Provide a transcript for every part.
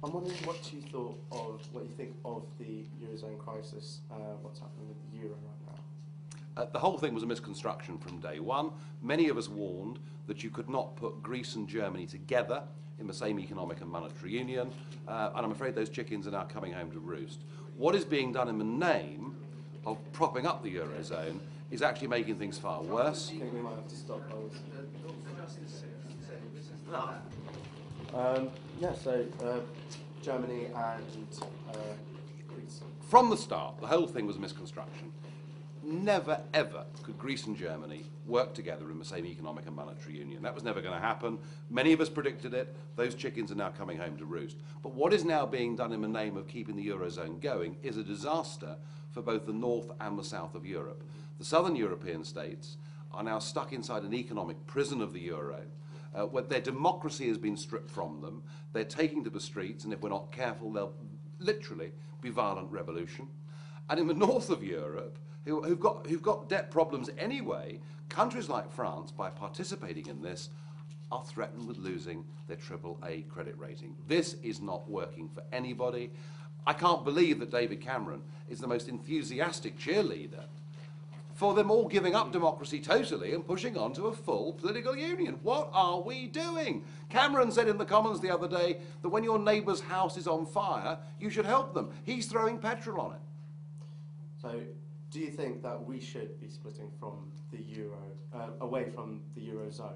I'm wondering what you think of the Eurozone crisis, what's happening with the Euro right now? The whole thing was a misconstruction from day one. Many of us warned that you could not put Greece and Germany together in the same economic and monetary union, and I'm afraid those chickens are now coming home to roost. What is being done in the name of propping up the Eurozone is actually making things far worse. I think we might have to stop those. Germany and Greece. From the start, the whole thing was a misconstruction. Never, ever could Greece and Germany work together in the same economic and monetary union. That was never going to happen. Many of us predicted it. Those chickens are now coming home to roost. But what is now being done in the name of keeping the Eurozone going is a disaster for both the north and the south of Europe. The southern European states are now stuck inside an economic prison of the Euro, where their democracy has been stripped from them. They're taking to the streets, and if we're not careful, there'll literally be violent revolution. And in the north of Europe, who've got debt problems anyway, countries like France, by participating in this, are threatened with losing their AAA credit rating. This is not working for anybody. I can't believe that David Cameron is the most enthusiastic cheerleader for them all giving up democracy totally and pushing on to a full political union. What are we doing? Cameron said in the Commons the other day that when your neighbour's house is on fire, you should help them. He's throwing petrol on it. So, do you think that we should be splitting from the Euro, away from the Eurozone?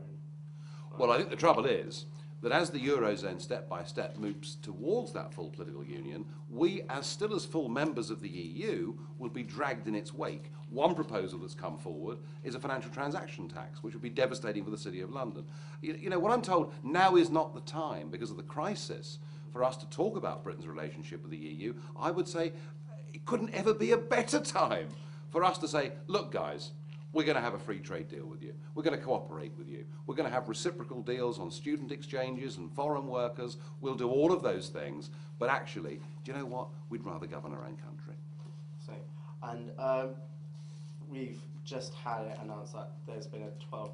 Well, I think the trouble is that as the Eurozone step by step moves towards that full political union, we, still as full members of the EU, will be dragged in its wake. One proposal that's come forward is a financial transaction tax, which would be devastating for the City of London. You know, what I'm told, now is not the time, because of the crisis, for us to talk about Britain's relationship with the EU. I would say it couldn't ever be a better time for us to say, look guys, we're going to have a free trade deal with you. We're going to cooperate with you. We're going to have reciprocal deals on student exchanges and foreign workers. We'll do all of those things. But actually, do you know what? We'd rather govern our own country. So, and we've just had it announced that there's been a 12%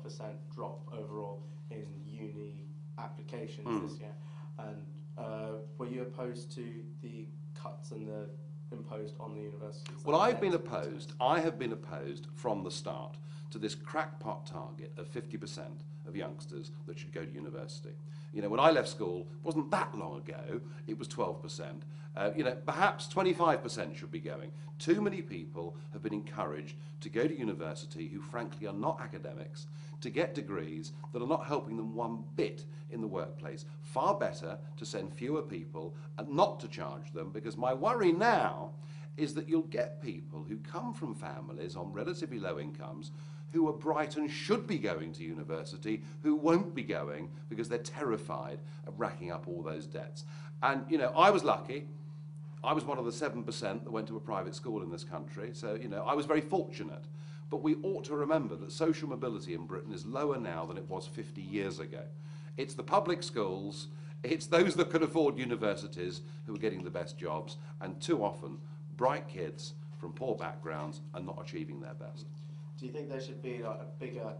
drop overall in uni applications this year. And were you opposed to the cuts and the imposed on the universities? Well, I have been opposed from the start to this crackpot target of 50% of youngsters that should go to university. You know, when I left school, it wasn't that long ago, it was 12%. You know, perhaps 25% should be going. Too many people have been encouraged to go to university who frankly are not academics, to get degrees that are not helping them one bit in the workplace. Far better to send fewer people and not to charge them, because my worry now is that you'll get people who come from families on relatively low incomes who are bright and should be going to university, who won't be going because they're terrified of racking up all those debts. And, you know, I was lucky. I was one of the 7% that went to a private school in this country, so, you know, I was very fortunate. But we ought to remember that social mobility in Britain is lower now than it was 50 years ago. It's the public schools, it's those that can afford universities who are getting the best jobs, and too often, bright kids from poor backgrounds are not achieving their best. Do you think there should be like a bigger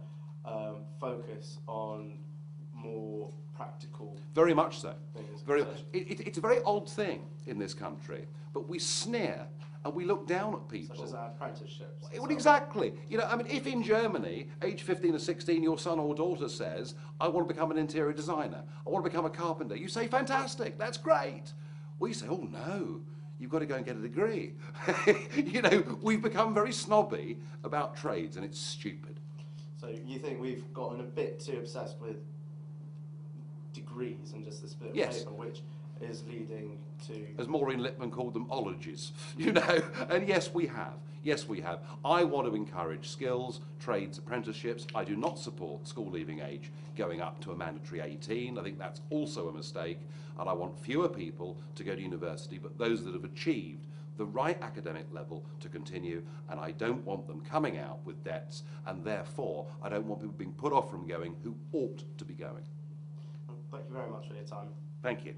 focus on more practical? Very much so. Things? It's a very odd thing in this country, but we sneer and we look down at people. Such as our apprenticeships. Well, exactly. You know, I mean, if in Germany, age 15 or 16, your son or daughter says, I want to become an interior designer, I want to become a carpenter, you say, fantastic, that's great. We say, oh no, you've got to go and get a degree. You know, we've become very snobby about trades, and it's stupid. So you think we've gotten a bit too obsessed with degrees and just this bit of paper, which is leading to... As Maureen Lipman called them, ologies, you know, and yes, we have. Yes, we have. I want to encourage skills, trades, apprenticeships. I do not support school leaving age going up to a mandatory 18. I think that's also a mistake, and I want fewer people to go to university, but those that have achieved the right academic level to continue, and I don't want them coming out with debts, and therefore I don't want people being put off from going who ought to be going. Thank you very much for your time. Thank you.